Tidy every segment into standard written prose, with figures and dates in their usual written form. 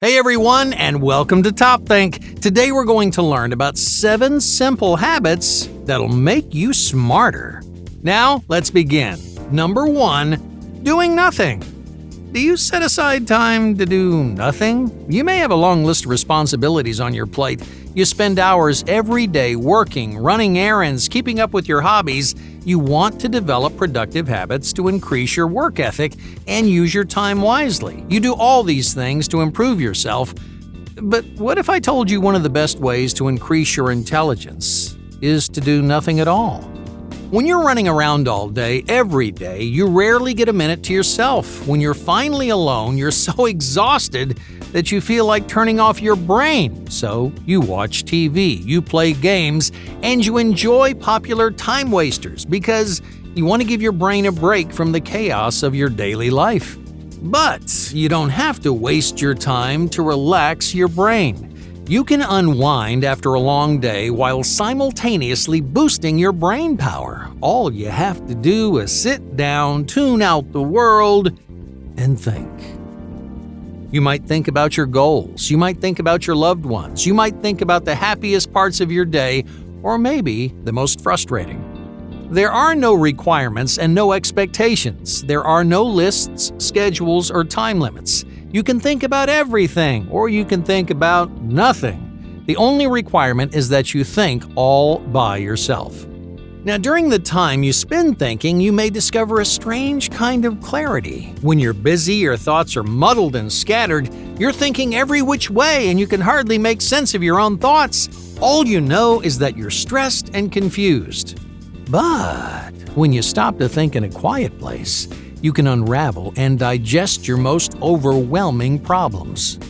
Hey everyone, and welcome to Top Think. Today we're going to learn about 7 simple habits that'll make you smarter. Now, let's begin. Number 1, doing nothing. Do you set aside time to do nothing? You may have a long list of responsibilities on your plate. You spend hours every day working, running errands, keeping up with your hobbies. You want to develop productive habits to increase your work ethic and use your time wisely. You do all these things to improve yourself. But what if I told you one of the best ways to increase your intelligence is to do nothing at all? When you're running around all day, every day, you rarely get a minute to yourself. When you're finally alone, you're so exhausted that you feel like turning off your brain. So you watch TV, you play games, and you enjoy popular time wasters because you want to give your brain a break from the chaos of your daily life. But you don't have to waste your time to relax your brain. You can unwind after a long day while simultaneously boosting your brain power. All you have to do is sit down, tune out the world, and think. You might think about your goals. You might think about your loved ones. You might think about the happiest parts of your day, or maybe the most frustrating. There are no requirements and no expectations. There are no lists, schedules, or time limits. You can think about everything, or you can think about nothing. The only requirement is that you think all by yourself. Now, during the time you spend thinking, you may discover a strange kind of clarity. When you're busy, your thoughts are muddled and scattered. You're thinking every which way, and you can hardly make sense of your own thoughts. All you know is that you're stressed and confused. But when you stop to think in a quiet place, you can unravel and digest your most overwhelming problems.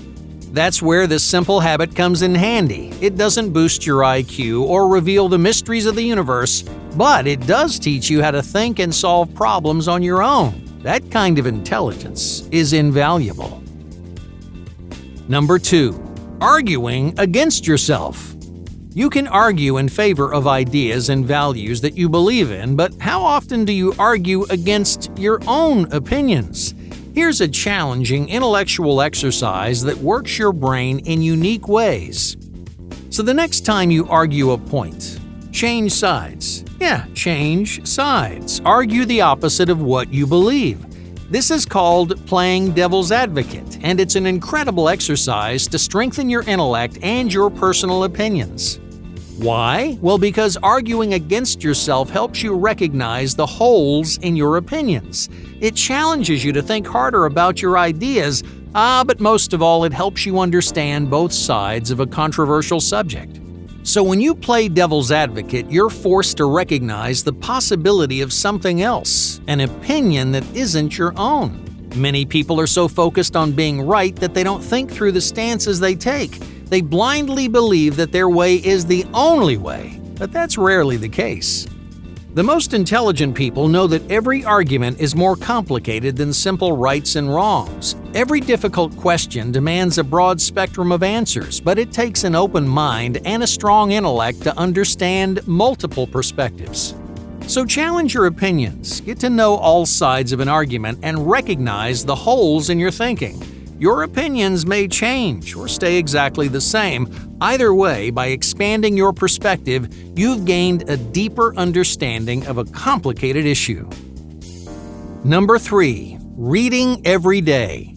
That's where this simple habit comes in handy. It doesn't boost your IQ or reveal the mysteries of the universe, but it does teach you how to think and solve problems on your own. That kind of intelligence is invaluable. Number 2, arguing against yourself. You can argue in favor of ideas and values that you believe in, but how often do you argue against your own opinions? Here's a challenging intellectual exercise that works your brain in unique ways. So the next time you argue a point, change sides. Change sides. Argue the opposite of what you believe. This is called playing devil's advocate, and it's an incredible exercise to strengthen your intellect and your personal opinions. Why? Well, because arguing against yourself helps you recognize the holes in your opinions. It challenges you to think harder about your ideas, but most of all, it helps you understand both sides of a controversial subject. So when you play devil's advocate, you're forced to recognize the possibility of something else, an opinion that isn't your own. Many people are so focused on being right that they don't think through the stances they take. They blindly believe that their way is the only way, but that's rarely the case. The most intelligent people know that every argument is more complicated than simple rights and wrongs. Every difficult question demands a broad spectrum of answers, but it takes an open mind and a strong intellect to understand multiple perspectives. So challenge your opinions, get to know all sides of an argument, and recognize the holes in your thinking. Your opinions may change or stay exactly the same. Either way, by expanding your perspective, you've gained a deeper understanding of a complicated issue. Number 3, reading every day.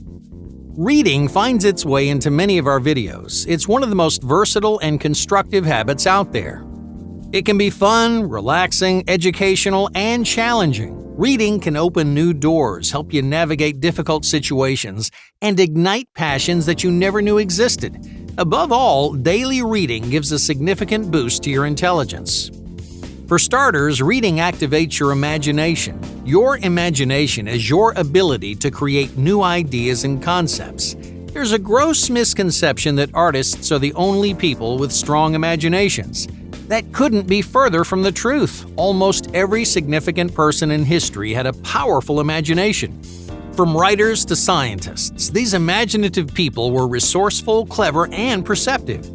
Reading finds its way into many of our videos. It's one of the most versatile and constructive habits out there. It can be fun, relaxing, educational, and challenging. Reading can open new doors, help you navigate difficult situations, and ignite passions that you never knew existed. Above all, daily reading gives a significant boost to your intelligence. For starters, reading activates your imagination. Your imagination is your ability to create new ideas and concepts. There's a gross misconception that artists are the only people with strong imaginations. That couldn't be further from the truth. Almost every significant person in history had a powerful imagination. From writers to scientists, these imaginative people were resourceful, clever, and perceptive.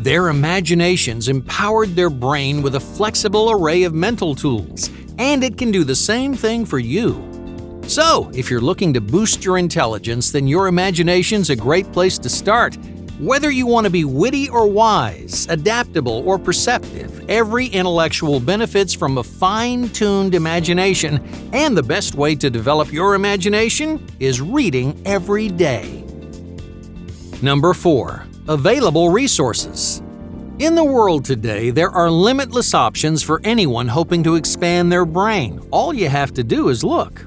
Their imaginations empowered their brain with a flexible array of mental tools, and it can do the same thing for you. So, if you're looking to boost your intelligence, then your imagination's a great place to start. Whether you want to be witty or wise, adaptable or perceptive, every intellectual benefits from a fine-tuned imagination, and the best way to develop your imagination is reading every day. Number 4. Available resources. In the world today, there are limitless options for anyone hoping to expand their brain. All you have to do is look.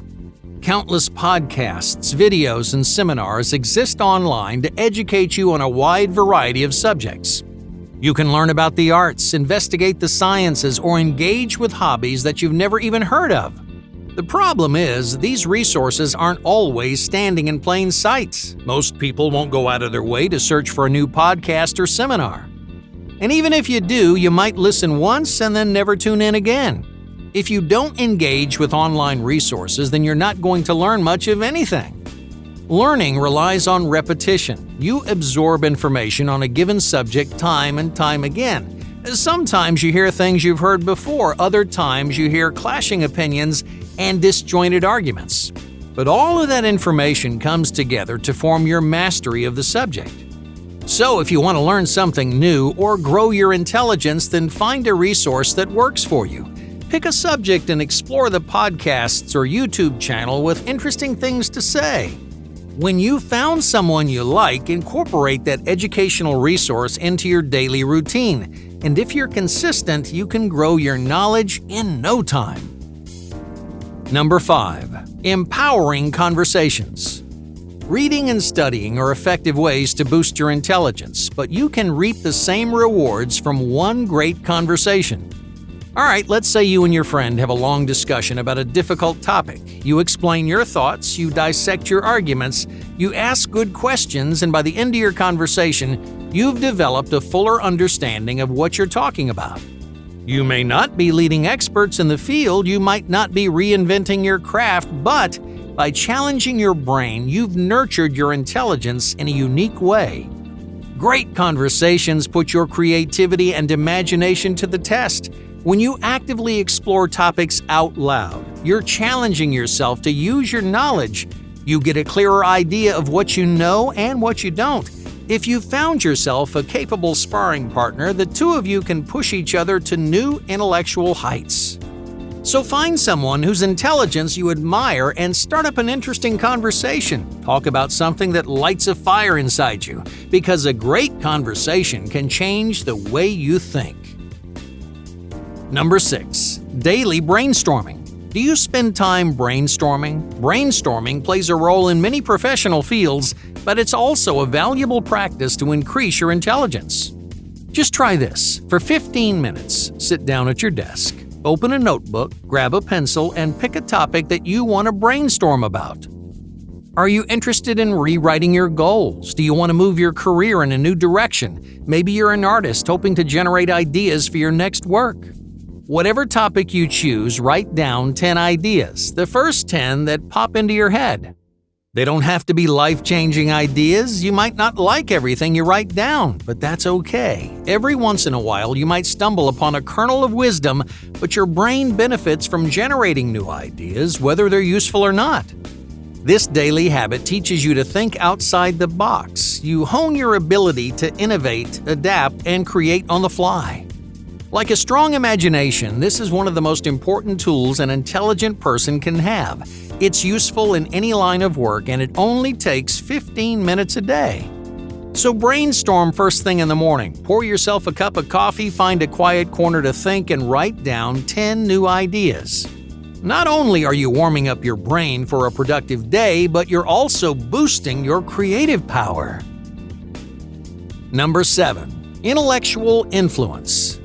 Countless podcasts, videos, and seminars exist online to educate you on a wide variety of subjects. You can learn about the arts, investigate the sciences, or engage with hobbies that you've never even heard of. The problem is, these resources aren't always standing in plain sight. Most people won't go out of their way to search for a new podcast or seminar. And even if you do, you might listen once and then never tune in again. If you don't engage with online resources, then you're not going to learn much of anything. Learning relies on repetition. You absorb information on a given subject time and time again. Sometimes you hear things you've heard before, other times you hear clashing opinions and disjointed arguments. But all of that information comes together to form your mastery of the subject. So if you want to learn something new or grow your intelligence, then find a resource that works for you. Pick a subject and explore the podcasts or YouTube channel with interesting things to say. When you've found someone you like, incorporate that educational resource into your daily routine. And if you're consistent, you can grow your knowledge in no time. Number 5. Empowering conversations. Reading and studying are effective ways to boost your intelligence, but you can reap the same rewards from one great conversation. All right, let's say you and your friend have a long discussion about a difficult topic. You explain your thoughts, you dissect your arguments, you ask good questions, and by the end of your conversation, you've developed a fuller understanding of what you're talking about. You may not be leading experts in the field, you might not be reinventing your craft, but by challenging your brain, you've nurtured your intelligence in a unique way. Great conversations put your creativity and imagination to the test. When you actively explore topics out loud, you're challenging yourself to use your knowledge. You get a clearer idea of what you know and what you don't. If you found yourself a capable sparring partner, the two of you can push each other to new intellectual heights. So find someone whose intelligence you admire and start up an interesting conversation. Talk about something that lights a fire inside you, because a great conversation can change the way you think. Number 6. Daily brainstorming. Do you spend time brainstorming? Brainstorming plays a role in many professional fields, but it's also a valuable practice to increase your intelligence. Just try this. For 15 minutes, sit down at your desk, open a notebook, grab a pencil, and pick a topic that you want to brainstorm about. Are you interested in rewriting your goals? Do you want to move your career in a new direction? Maybe you're an artist hoping to generate ideas for your next work. Whatever topic you choose, write down 10 ideas, the first 10 that pop into your head. They don't have to be life-changing ideas. You might not like everything you write down, but that's okay. Every once in a while, you might stumble upon a kernel of wisdom, but your brain benefits from generating new ideas, whether they're useful or not. This daily habit teaches you to think outside the box. You hone your ability to innovate, adapt, and create on the fly. Like a strong imagination, this is one of the most important tools an intelligent person can have. It's useful in any line of work, and it only takes 15 minutes a day. So brainstorm first thing in the morning. Pour yourself a cup of coffee, find a quiet corner to think, and write down 10 new ideas. Not only are you warming up your brain for a productive day, but you're also boosting your creative power. Number 7. Intellectual influence.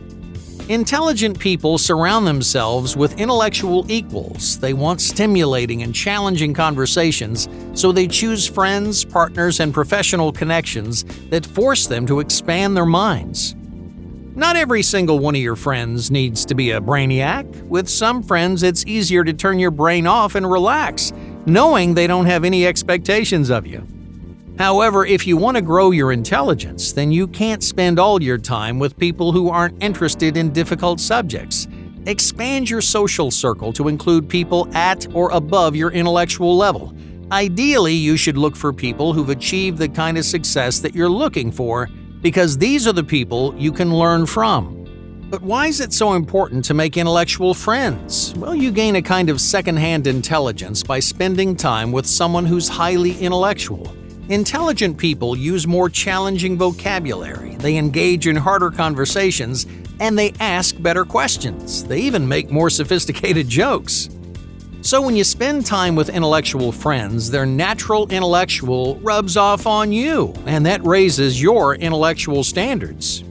Intelligent people surround themselves with intellectual equals. They want stimulating and challenging conversations, so they choose friends, partners, and professional connections that force them to expand their minds. Not every single one of your friends needs to be a brainiac. With some friends, it's easier to turn your brain off and relax, knowing they don't have any expectations of you. However, if you want to grow your intelligence, then you can't spend all your time with people who aren't interested in difficult subjects. Expand your social circle to include people at or above your intellectual level. Ideally, you should look for people who've achieved the kind of success that you're looking for, because these are the people you can learn from. But why is it so important to make intellectual friends? Well, you gain a kind of secondhand intelligence by spending time with someone who's highly intellectual. Intelligent people use more challenging vocabulary, they engage in harder conversations, and they ask better questions. They even make more sophisticated jokes. So when you spend time with intellectual friends, their natural intellectual rubs off on you, and that raises your intellectual standards.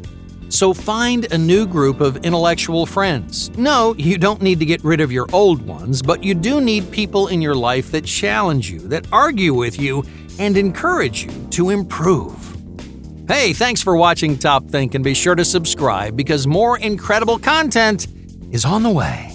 So find a new group of intellectual friends. No, you don't need to get rid of your old ones, but you do need people in your life that challenge you, that argue with you, and encourage you to improve. Hey, thanks for watching Top Think, and be sure to subscribe because more incredible content is on the way.